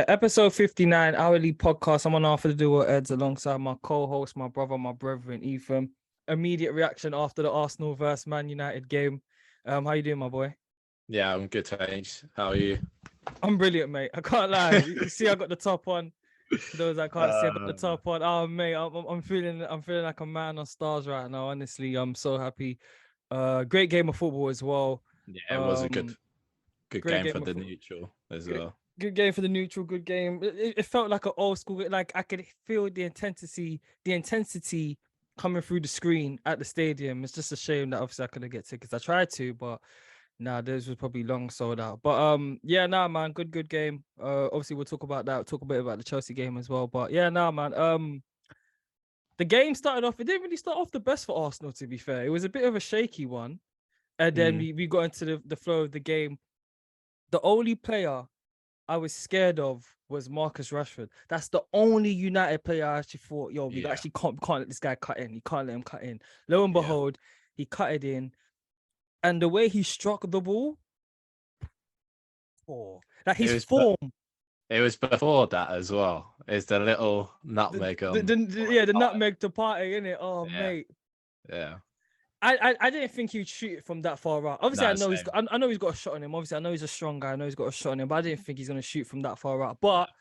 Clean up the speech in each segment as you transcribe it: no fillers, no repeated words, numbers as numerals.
Episode 59, Hourly Podcast. I'm on After the Duo Eds alongside my co-host, my brother, my brethren, Ethan. Immediate reaction after the Arsenal versus Man United game. How you doing, my boy? Yeah, I'm good, thanks. How are you? I'm brilliant, mate. I can't lie. You see, I got the top on. For those that can't see, I got the top on. Oh, mate, I'm feeling like a man on stars right now. Honestly, I'm so happy. Great game of football as well. Yeah, it was a good game for the neutral as well. Good game for the neutral. Good game. It felt like an old school. Like I could feel the intensity coming through the screen at the stadium. It's just a shame that obviously I couldn't get tickets. I tried to, but those was probably long sold out. But man, good game. Obviously we'll talk about that. Talk a bit about the Chelsea game as well. But man. The game started off. It didn't really start off the best for Arsenal, to be fair. It was a bit of a shaky one, and then we got into the flow of the game. The only player I was scared of was Marcus Rashford. That's the only United player I actually thought, we actually can't let this guy cut in. You can't let him cut in. Lo and behold, he cut it in. And the way he struck the ball, his form. It was before that as well. It's the little nutmeg on. The nutmeg to party, innit? Oh, yeah. Mate. Yeah. I didn't think he'd shoot it from that far out. Obviously, I know he's got a shot on him. Obviously, I know he's a strong guy. I know he's got a shot on him, but I didn't think he's gonna shoot from that far out. But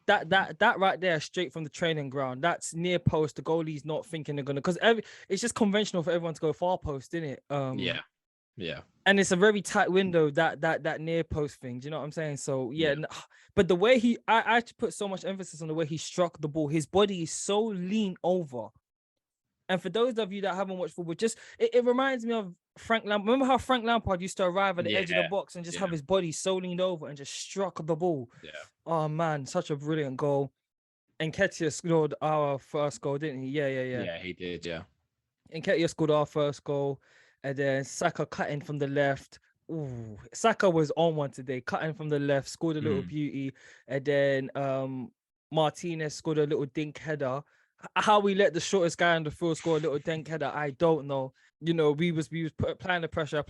that right there, straight from the training ground, that's near post. The goalie's not thinking they're gonna, because it's just conventional for everyone to go far post, isn't it? Yeah. And it's a very tight window, that near post thing. Do you know what I'm saying? So but the way I actually put so much emphasis on the way he struck the ball. His body is so lean over. And for those of you that haven't watched football, it reminds me of Frank Lampard. Remember how Frank Lampard used to arrive at the edge of the box and just have his body so leaned over and just struck the ball? Yeah. Oh, man, such a brilliant goal. Nketiah scored our first goal, didn't he? Yeah. Yeah, he did, yeah. Nketiah scored our first goal. And then Saka cutting from the left. Ooh, Saka was on one today, cutting from the left, scored a little beauty. And then Martinez scored a little dink header. How we let the shortest guy on the field score a little dink header, I don't know. You know, we was applying the pressure.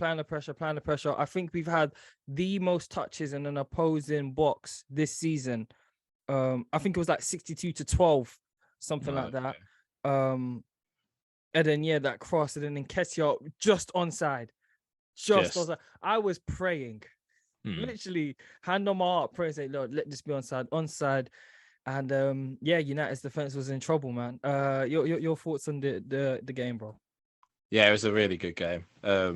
I think we've had the most touches in an opposing box this season. I think it was like 62-12, something like that. And then that cross, and then Nketiah just onside. Onside. I was praying, literally hand on my heart, praying, say, Lord, let this be onside. And United's defense was in trouble, man. Your thoughts on the game, bro? Yeah, it was a really good game. It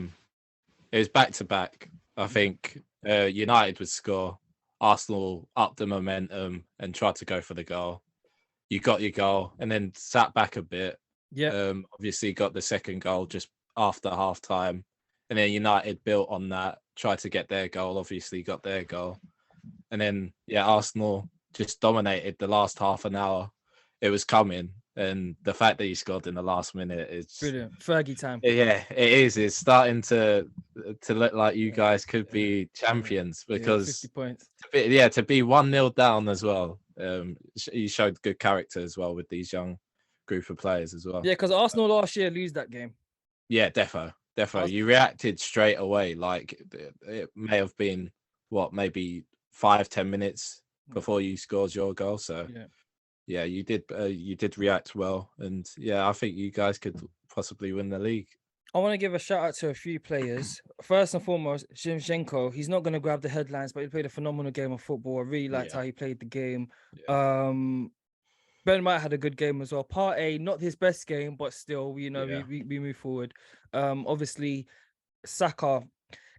was back to back. I think United would score. Arsenal upped the momentum and tried to go for the goal. You got your goal and then sat back a bit. Yeah. Obviously got the second goal just after half time. And then United built on that, tried to get their goal, obviously got their goal. And then Arsenal just dominated the last half an hour. It was coming, and the fact that he scored in the last minute is brilliant. Fergie time. Yeah, it is. It's starting to look like you guys could be champions, because 50 points. To be 1-0 down as well. You showed good character as well with these young group of players as well. Yeah, because Arsenal last year lose that game. Yeah, defo. You reacted straight away. Like it may have been maybe 5-10 minutes before you scored your goal. So you did react well, and I think you guys could possibly win the league. I want to give a shout out to a few players. First and foremost, Zinchenko. He's not going to grab the headlines, but he played a phenomenal game of football. I really liked how he played the game. Ben White had a good game as well. Partey, not his best game, but still, we move forward. Obviously, Saka.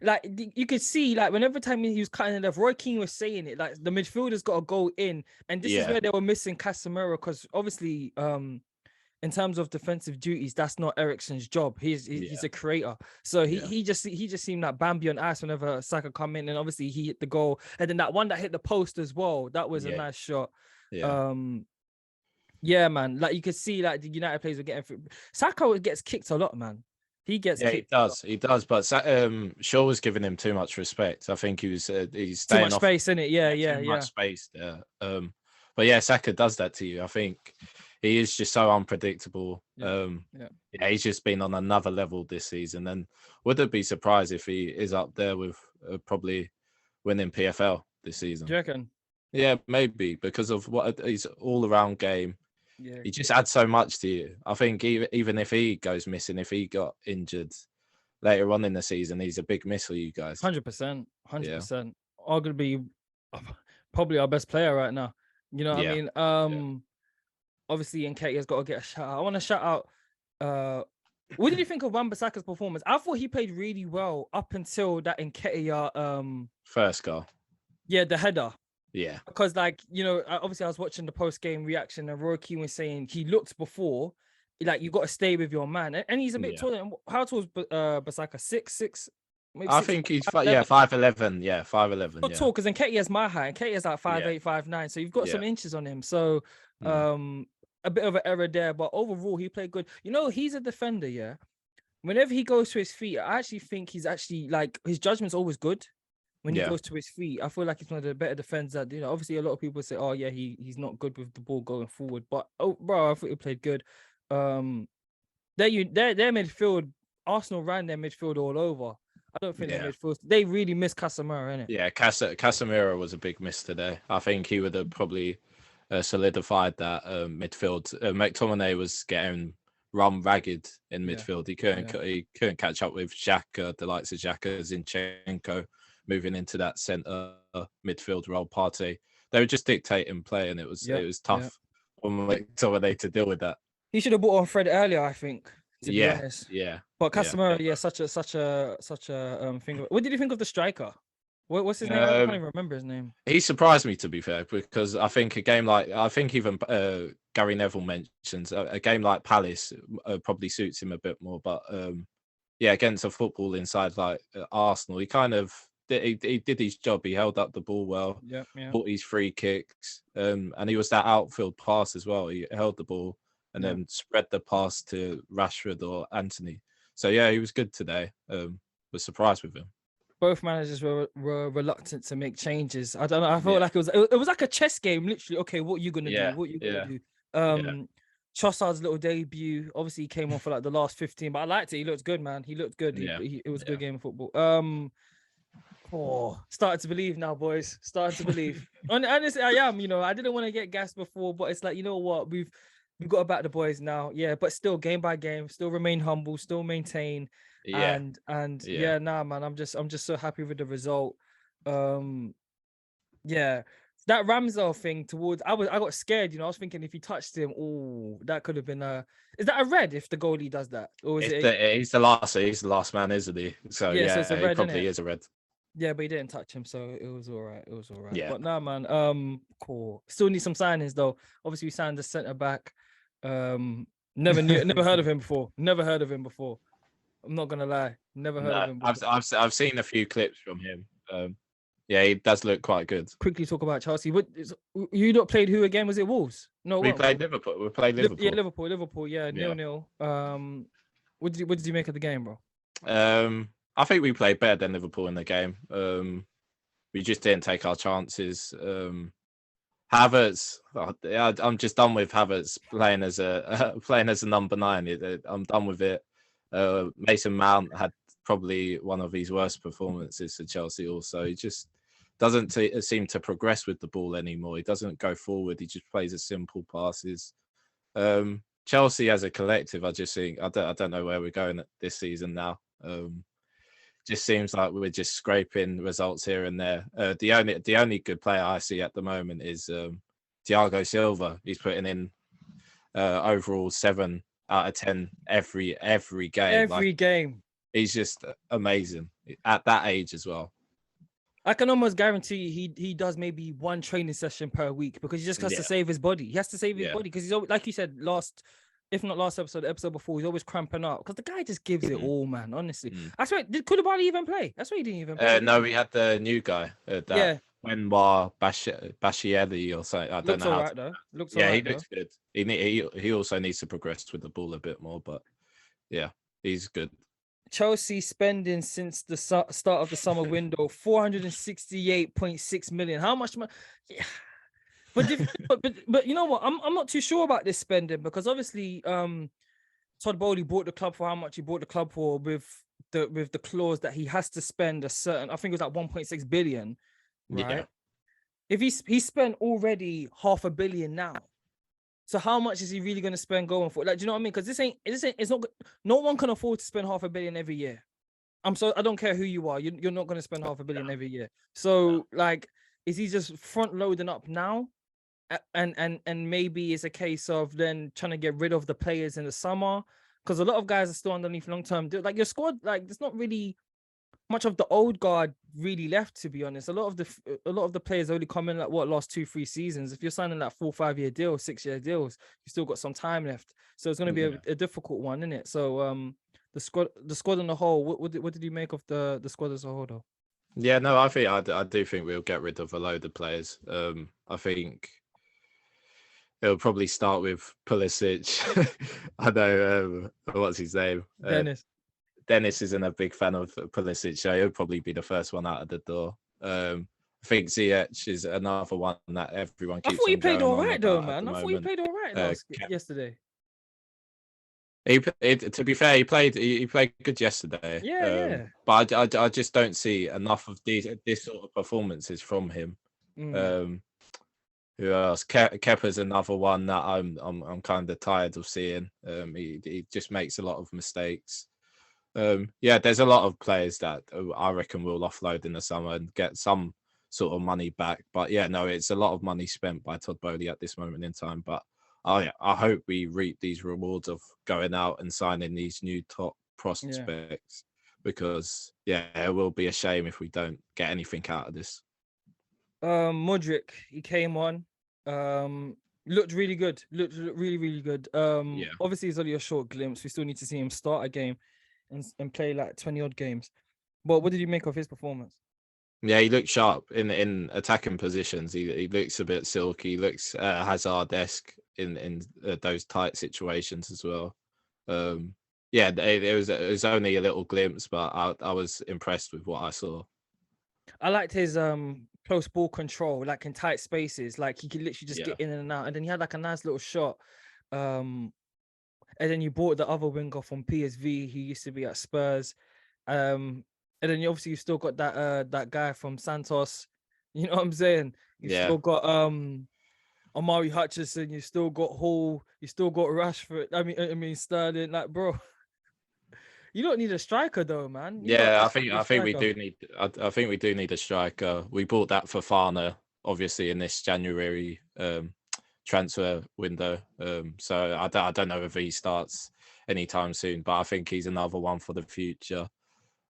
Like, you could see, like, whenever time he was cutting it left, Roy Keane was saying it, like, the midfielders got to go in. And this is where they were missing Casemiro, because obviously, in terms of defensive duties, that's not Eriksen's job. He's a creator. So he just seemed like Bambi on ice whenever Saka come in, and obviously he hit the goal. And then that one that hit the post as well, that was a nice shot. Yeah, man. Like, you could see, like, the United players were getting through. Saka gets kicked a lot, man. He gets kicked. He does. But Shaw was giving him too much respect. I think he's staying too much space in it. Too much space there. But Saka does that to you. I think he is just so unpredictable. He's just been on another level this season, and wouldn't be surprised if he is up there with probably winning PFL this season. Do you reckon? Yeah, maybe because of what his all-around game. Yeah, He just adds so much to you. I think even if he goes missing, if he got injured later on in the season, he's a big miss for you guys. 100%, Yeah. 100%. Arguably, probably our best player right now. You know what I mean? Obviously, Nketiah's got to get a shout out. I want to shout out. What did you think of Wan-Bissaka's performance? I thought he played really well up until that Nketiah. First goal. Yeah, the header. Yeah. Because, like, you know, obviously I was watching the post-game reaction and Roy Keane was saying he looked before, like, you got to stay with your man. And he's a bit taller. How tall is Bissaka? 6'6"? Maybe I 6'5", think he's 5'11". Yeah, 5'11". not tall, because Nketiah's my height. Nketiah's like 5'8", 5'9". So you've got some inches on him. So a bit of an error there. But overall, he played good. You know, he's a defender, yeah? Whenever he goes to his feet, I actually think he's actually, like, his judgment's always good. When he goes to his feet, I feel like he's one of the better defenders. That, you know, obviously a lot of people say, "Oh yeah, he's not good with the ball going forward." But bro, I thought he played good. Their midfield, Arsenal ran their midfield all over. I don't think their midfield. They really miss Casemiro, innit? Yeah, Casemiro was a big miss today. I think he would have probably solidified that midfield. McTominay was getting run ragged in midfield. He couldn't catch up with Xhaka, the likes of Xhaka, Zinchenko, moving into that centre midfield role. Partey, they were just dictating play, and it was tough for McTominay to deal with that. He should have brought on Fred earlier, I think. To be honest. Yeah. But Casemiro, such a thing. What did you think of the striker? What's his name? I can't even remember his name. He surprised me, to be fair, because I think even Gary Neville mentions a game like Palace probably suits him a bit more. But against a football inside like Arsenal, he kind of he did his job. He held up the ball well, bought his free kicks, and he was that outfield pass as well. He held the ball and then spread the pass to Rashford or Anthony. So he was good today. Was surprised with him. Both managers were reluctant to make changes. I don't know. I felt like it was like a chess game, literally. Okay, what are you gonna do? What are you gonna do? Trossard's little debut. Obviously, he came on for like the last 15, but I liked it. He looked good, man. He looked good. It was a good game of football. Started to believe now, boys. Started to believe. Honestly, I am. You know, I didn't want to get gassed before, but it's like, you know what, we've got to back the boys now. Yeah, but still, game by game, still remain humble, still maintain. Man, I'm just so happy with the result. That Ramsdale thing I got scared, you know. I was thinking if he touched him, that could have been is that a red if the goalie does that? Or is he's the last man, isn't he? So so it's a red, probably is a red. Yeah, but he didn't touch him, so it was all right. Yeah. But nah, man, cool. Still need some signings though. Obviously we signed the centre back. Never heard of him before. I'm not gonna lie, never heard of him before. I've seen a few clips from him. He does look quite good. Quickly talk about Chelsea. You not played who again? Was it Wolves? No, we played Liverpool. We played Liverpool. Yeah, Liverpool. Yeah, 0-0. What did you make of the game, bro? I think we played better than Liverpool in the game. We just didn't take our chances. Havertz, I'm just done with Havertz playing as a number 9. I'm done with it. Mason Mount had probably one of his worst performances for Chelsea. Also, he just doesn't seem to progress with the ball anymore. He doesn't go forward. He just plays a simple passes. Chelsea as a collective, I just think I don't know where we're going this season now. Just seems like we're just scraping results here and there. The only good player I see at the moment is Thiago Silva. He's putting in overall 7 out of 10 every game. Every game. He's just amazing at that age as well. I can almost guarantee he does maybe 1 training session per week because he just has to save his body. He has to save his body because he's always, like you said, if not last episode, the episode before, he's always cramping up because the guy just gives it all, man. Honestly, I swear, did Koulibaly even play? That's why he didn't even play. No, we had the new guy. Benoit Bashieli or something. I don't know. All right, though. Looks all right, he looks good. He also needs to progress with the ball a bit more, but he's good. Chelsea spending since the start of the summer window 468.6 million. How much money? Yeah. But you know what? I'm not too sure about this spending because obviously Todd Bowley bought the club for how much he bought the club for with the clause that he has to spend a certain, I think it was like 1.6 billion, right? if he spent already $500 million now, so how much is he really going to spend going for? Like, do you know what I mean? Because this ain't it's not. No one can afford to spend $500 million every year. I don't care who you are. You're not going to spend $500 million every year. So like, is he just front loading up now? And maybe it's a case of then trying to get rid of the players in the summer, because a lot of guys are still underneath long term. Like your squad, like there's not really much of the old guard really left, to be honest. A lot of the players only come in like last 2-3 seasons. If you're signing like 4-5 year deals, 6-year deals, you still got some time left. So it's going to be a difficult one, isn't it? So the squad on the whole, what did you make of the squad as a whole though? Yeah, no, I do think we'll get rid of a load of players. I think it'll probably start with Pulisic. I know what's his name, Dennis. Dennis isn't a big fan of Pulisic, so he'll probably be the first one out of the door. I think Ziyech is another one that everyone keeps. I thought he played all right though, man. I thought he played all right yesterday. To be fair, he played good yesterday. Yeah. But I just don't see enough of this sort of performances from him. Who else? Kepa's another one that I'm kind of tired of seeing. He just makes a lot of mistakes. There's a lot of players that I reckon will offload in the summer and get some sort of money back. But yeah, no, it's a lot of money spent by Todd Bowley at this moment in time. But I hope we reap these rewards of going out and signing these new top prospects, because it will be a shame if we don't get anything out of this. Mudryk, he came on, looked really good. Looked really, really good. Obviously it's only a short glimpse. We still need to see him start a game and play like 20 odd games. But what did you make of his performance? Yeah, he looks sharp in attacking positions. He looks a bit silky. He looks Hazard-esque in those tight situations as well. It was only a little glimpse, but I was impressed with what I saw. I liked his close ball control, like in tight spaces. Like he could literally just get in and out. And then he had like a nice little shot. And then you bought the other winger from PSV. He used to be at Spurs. And then you still got that guy from Santos. You know what I'm saying? You still got Amari Hutchinson. You still got Hall. You still got Rashford. I mean Sterling. Like, bro, you don't need a striker though, man. I think we do need. I think we do need a striker. We bought that for Fana, obviously, in this January transfer window. So I don't know if he starts anytime soon, but I think he's another one for the future.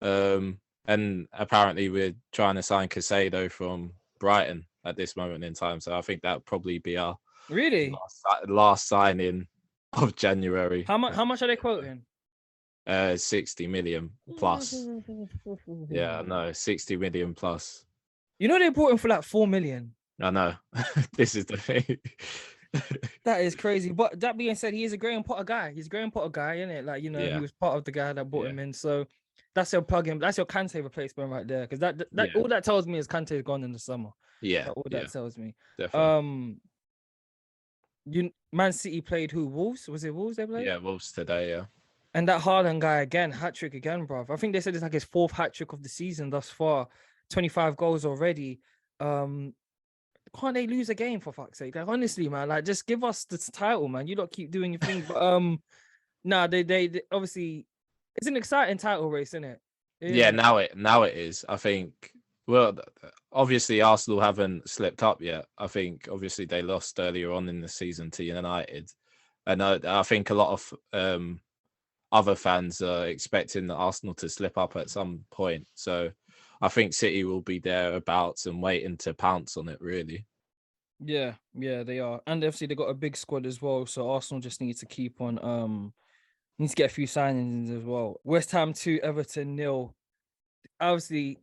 And apparently we're trying to sign Casemiro from Brighton at this moment in time. So I think that'll probably be our last signing of January. How much are they quoting? 60 million plus. Yeah, no, 60 million plus. You know they bought him for like 4 million. I know. This is the thing. That is crazy. But that being said, he is a Graham Potter guy. He's a Graham Potter guy, isn't it? Like, he was part of the guy that brought him in. So that's your plug-in. That's your Conte replacement right there. Because that all that tells me is Conte is gone in the summer. Yeah. All that tells me. Definitely. Man City played who? Wolves? Was it Wolves they played? Yeah, Wolves today, yeah. And that Haaland guy again, hat-trick again, bro. I think they said it's like his 4th hat-trick of the season thus far. 25 goals already. Can't they lose a game, for fuck's sake? Like, honestly, man, like, just give us the title, man. You don't keep doing your thing. But they obviously, it's an exciting title race, isn't it? Yeah, now it is. I think, well, obviously Arsenal haven't slipped up yet. I think obviously they lost earlier on in the season to United, and I think a lot of other fans are expecting Arsenal to slip up at some point. So I think City will be thereabouts and waiting to pounce on it, really. Yeah, they are. And obviously they got a big squad as well. So Arsenal just needs to keep on needs to get a few signings as well. West Ham 2, Everton 0. Obviously,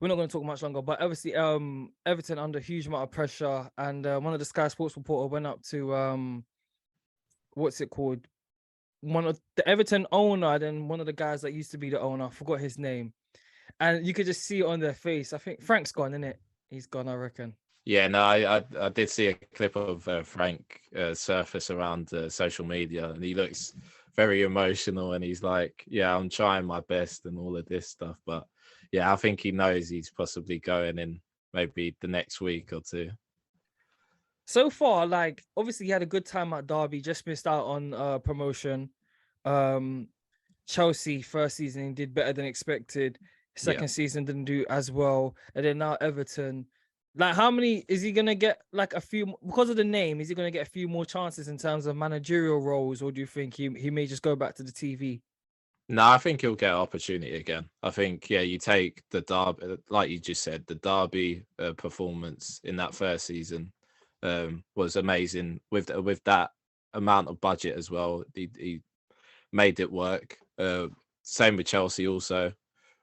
we're not going to talk much longer, but obviously Everton under a huge amount of pressure. And one of the Sky Sports reporter went up to what's it called? One of the Everton owner, then one of the guys that used to be the owner, I forgot his name. And you could just see it on their face. I think Frank's gone, isn't it? He's gone, I reckon. Yeah, no, I did see a clip of Frank surface around social media, and he looks very emotional, and he's like, yeah, I'm trying my best and all of this stuff. But yeah, I think he knows he's possibly going in maybe the next week or two. So far, like obviously he had a good time at Derby, just missed out on promotion. Chelsea first season he did better than expected. Second season didn't do as well, and then now Everton. Like, how many is he gonna get? Like a few because of the name. Is he gonna get a few more chances in terms of managerial roles, or do you think he may just go back to the TV? No, I think he'll get an opportunity again. I think, you take the Derby, like you just said, the Derby performance in that first season was amazing with that amount of budget as well. He made it work. Same with Chelsea also.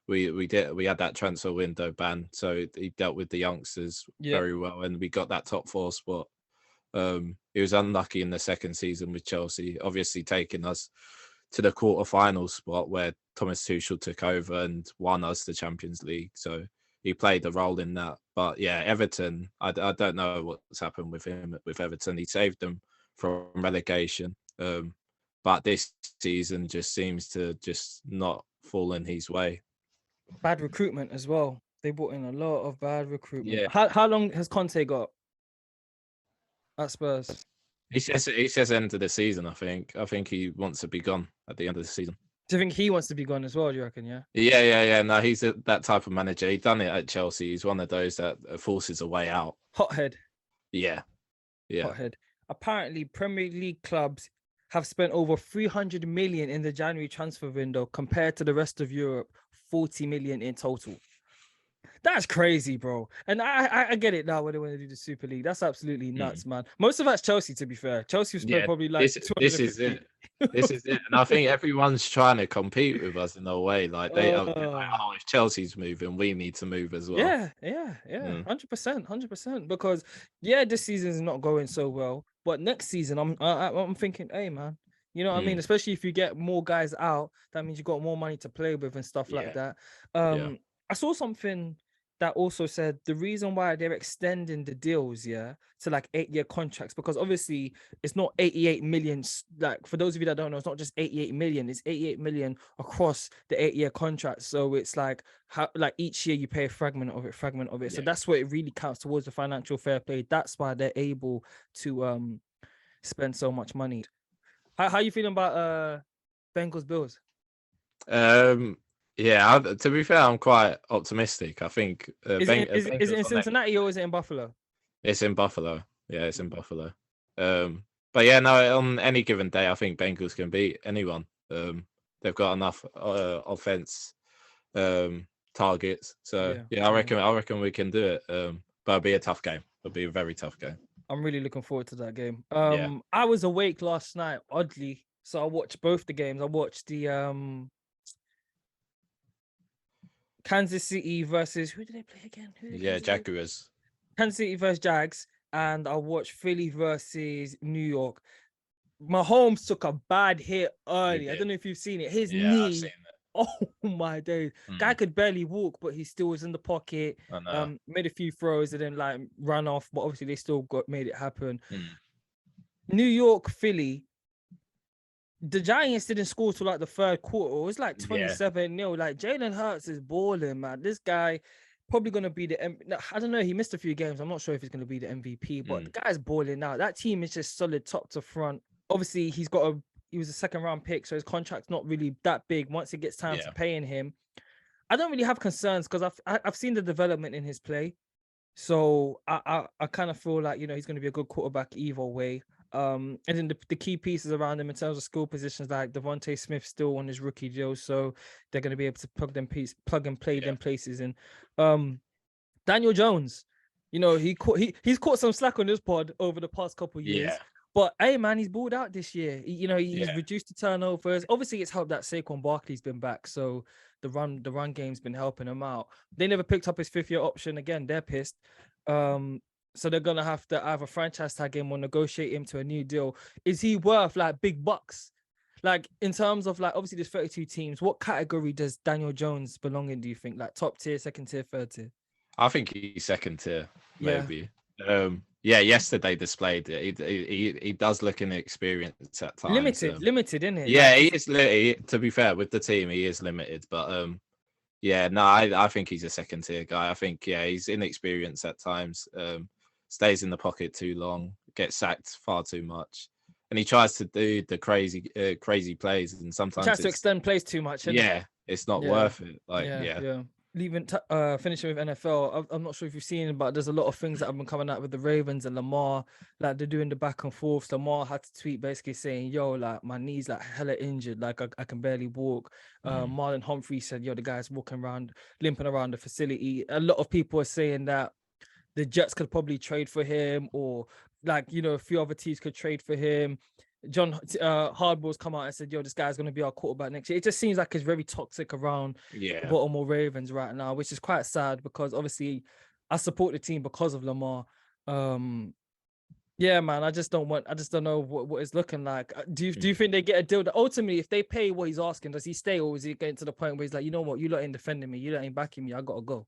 We had that transfer window ban, so he dealt with the youngsters very well, and we got that top 4 spot. He was unlucky in the second season with Chelsea, obviously taking us to the quarter-final spot where Thomas Tuchel took over and won us the Champions League. So he played a role in that. But yeah, Everton, I don't know what's happened with him, with Everton. He saved them from relegation. But this season just seems to just not fall in his way. Bad recruitment as well. They brought in a lot of bad recruitment. Yeah. How long has Conte got at Spurs? He says end of the season, I think. I think he wants to be gone at the end of the season. Do you think he wants to be gone as well, do you reckon, yeah? Yeah. No, he's that type of manager. He done it at Chelsea. He's one of those that forces a way out. Hothead. Yeah. Hothead. Apparently, Premier League clubs have spent over 300 million in the January transfer window compared to the rest of Europe, 40 million in total. That's crazy, bro. And I get it now when they want to do the Super League. That's absolutely nuts, man. Most of that's Chelsea, to be fair. Chelsea spent probably like this is it. This is it. And I think everyone's trying to compete with us in a way. Like if Chelsea's moving, we need to move as well. Yeah. 100%. Because this season is not going so well. But next season, I'm thinking, hey, man, you know what I mean? Especially if you get more guys out, that means you got more money to play with and stuff like that. I saw something that also said the reason why they're extending the deals, to like 8-year contracts, because obviously it's not 88 million. Like, for those of you that don't know, it's not just 88 million, it's 88 million across the 8-year contract. So it's like each year you pay a fragment of it. Yeah. So that's what it really counts towards the financial fair play. That's why they're able to spend so much money. How you feeling about Bengals Bills? Yeah, to be fair, I'm quite optimistic. I think is it in Cincinnati or is it in Buffalo? It's in Buffalo. Yeah, it's in Buffalo. But yeah, no, on any given day, I think Bengals can beat anyone. They've got enough offense targets. So I reckon we can do it. But it'll be a tough game. It'll be a very tough game. I'm really looking forward to that game. I was awake last night, oddly, so I watched both the games. I watched the Kansas City versus who did they play again? Jaguars. Kansas City versus Jags, and I watched Philly versus New York. Mahomes took a bad hit early. I don't know if you've seen it. His knee. I've seen it. Oh my days. Guy could barely walk, but he still was in the pocket. Made a few throws and then like ran off, but obviously they still made it happen. New York, Philly. The Giants didn't score till like the third quarter. It was like 27-0. Like, Jalen Hurts is balling, man. This guy probably going to be I don't know. He missed a few games. I'm not sure if he's going to be the MVP, but the guy's balling now. That team is just solid top to front. Obviously, he was a second-round pick, so his contract's not really that big. Once it gets time to paying him, I don't really have concerns because I've seen the development in his play. So I kind of feel like, he's going to be a good quarterback either way. And then the key pieces around him in terms of skill positions, like Devontae Smith still on his rookie deal, so they're going to be able to plug and play them places in. Daniel Jones, he's caught some slack on this pod over the past couple of years. But hey, man, he's balled out this year. He's reduced the turnovers. Obviously, it's helped that Saquon Barkley's been back, so the run game's been helping him out. They never picked up his 5th-year option again. They're pissed. So they're gonna have to either franchise tag him or negotiate him to a new deal. Is he worth like big bucks? Like, in terms of like, obviously there's 32 teams. What category does Daniel Jones belong in, do you think? Like top tier, second tier, third tier? I think he's second tier, maybe. Yesterday displayed it. He does look inexperienced at times. Limited, isn't it? Yeah, he is. To be fair, with the team, he is limited. But Yeah, no, I think he's a second tier guy. I think he's inexperienced at times. Stays in the pocket too long, gets sacked far too much, and he tries to do the crazy plays, and He sometimes tries to it's extend plays too much, innit? it's not Yeah, worth it. Like yeah. Finishing with NFL, I'm not sure if you've seen, but there's a lot of things that have been coming out with the Ravens and Lamar, like they're doing the back and forth. Lamar had to tweet basically saying, "Yo, like my knees like hella injured, like I can barely walk." Marlon Humphrey said, "Yo, the guy's walking around, limping around the facility." A lot of people are saying that the Jets could probably trade for him, or like a few other teams could trade for him. John Hardball's come out and said, "Yo, this guy's going to be our quarterback next year." It just seems like it's very toxic around the Baltimore Ravens right now, which is quite sad because obviously I support the team because of Lamar. Yeah, man, I just don't know what it's looking like. Do you think they get a deal that ultimately, if they pay what he's asking, does he stay, or is he getting to the point where he's like, you know what, you lot ain't defending me, you lot ain't backing me, I gotta go?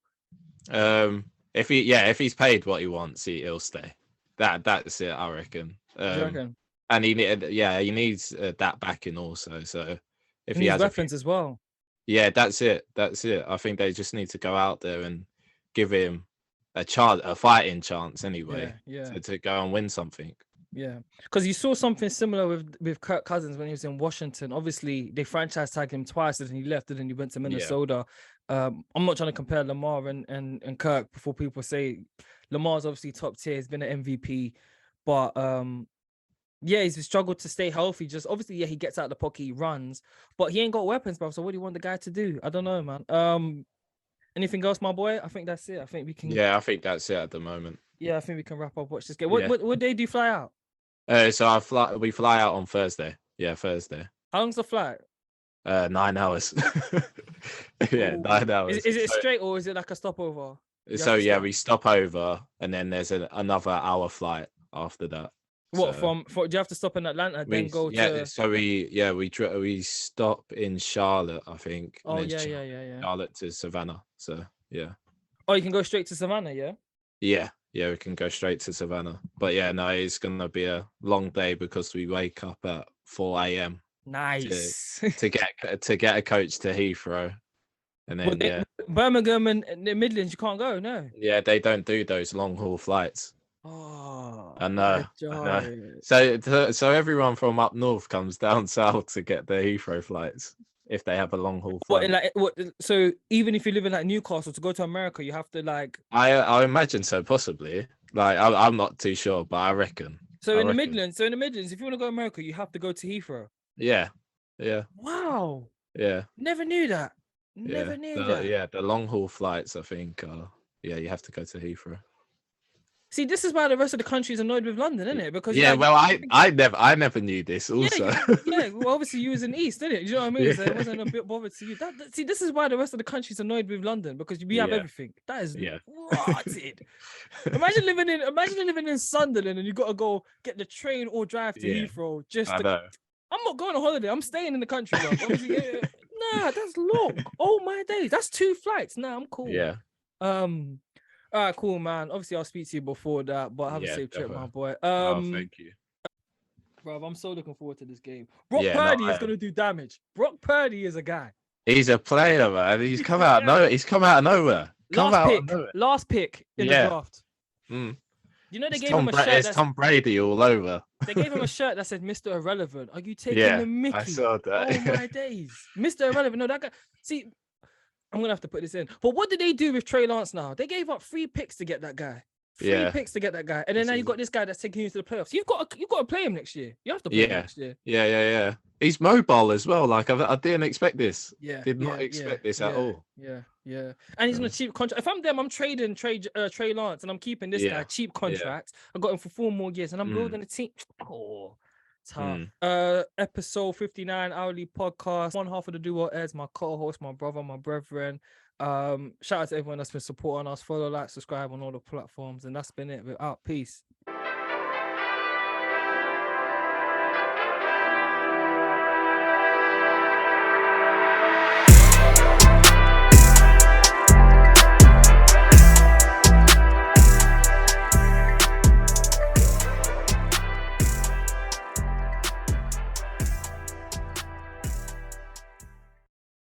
If he's paid what he wants, he'll stay. That's it, I reckon. Do you reckon? And he needs that backing also. So if He he needs has weapons as well. Yeah, that's it. I think they just need to go out there and give him a fighting chance anyway. To go and win something. Yeah, because you saw something similar with Kirk Cousins when he was in Washington. Obviously, they franchise tagged him twice, and then he left, and then he went to Minnesota. I'm not trying to compare Lamar and Kirk before people say Lamar's obviously top tier. He's been an MVP, but he's struggled to stay healthy. Just obviously, he gets out of the pocket, he runs, but he ain't got weapons, bro. So what do you want the guy to do? I don't know, man. Anything else, my boy? I think that's it. I think we can. Yeah, I think that's it at the moment. Yeah, I think we can wrap up. Watch this game. What day do you fly out? So we fly out on Thursday. Yeah, Thursday. How long's the flight? 9 hours. 9 hours. Is it straight or is it like a stopover? So we stop over and then there's another hour flight after that. What do you have to stop in Atlanta then go to? So we stop in Charlotte, I think. Oh yeah. Charlotte to Savannah. So yeah. Oh, you can go straight to Savannah, yeah? Yeah, we can go straight to Savannah. But yeah, no, it's gonna be a long day because we wake up at 4 a.m. Nice. to get a coach to Heathrow. And then Birmingham and the Midlands, you can't go, no. Yeah, they don't do those long haul flights. Oh, I know. So everyone from up north comes down south to get the Heathrow flights if they have a long haul flight. So even if you live in like Newcastle to go to America, you have to like. I imagine so, possibly. Like I'm not too sure, but I reckon. In the Midlands, if you want to go to America, you have to go to Heathrow. Yeah. Wow. Yeah. Never knew that. Never knew that. Yeah, the long haul flights, I think. You have to go to Heathrow. See, this is why the rest of the country is annoyed with London, isn't it? Because I never knew this. Also, well, obviously you was in East, didn't it? You know what I mean? So it wasn't a bit bothered to you. See, this is why the rest of the country is annoyed with London because we have everything. That is rotted. Imagine living in Sunderland and you got to go get the train or drive to Heathrow. I'm not going on holiday. I'm staying in the country. Nah, that's long. Oh my days, that's 2 flights. Nah, I'm cool. Yeah. All right, cool, man. Obviously, I'll speak to you before that, but have a safe trip, my boy. Thank you. Bro, I'm so looking forward to this game. Brock Purdy is going to do damage. Brock Purdy is a guy. He's a player, man. He's come out He's come out of nowhere. Last pick in the draft. You know, they gave him a shirt. It's Tom Brady all over. They gave him a shirt that said Mr. Irrelevant. Are you taking the mickey? I saw that. Oh my days. Mr. Irrelevant. No, that guy. See, I'm going to have to put this in. But what did they do with Trey Lance now? They gave up 3 picks to get that guy. 3 picks to get that guy. And then now you got this guy that's taking you to the playoffs. You've got to play him next year. You have to play him next year. Yeah. He's mobile as well. Like, I didn't expect this. Did not expect this at all. Yeah. And he's on a cheap contract. If I'm them, I'm trading Trey Lance and I'm keeping this guy cheap contract. I got him for 4 more years and I'm building a team. Oh, tough. Episode 59 hourly podcast. One half of the duo Eds, my co-host, my brother, my brethren. Shout out to everyone that's been supporting us. Follow, like, subscribe on all the platforms, and that's been it. We're out. Peace.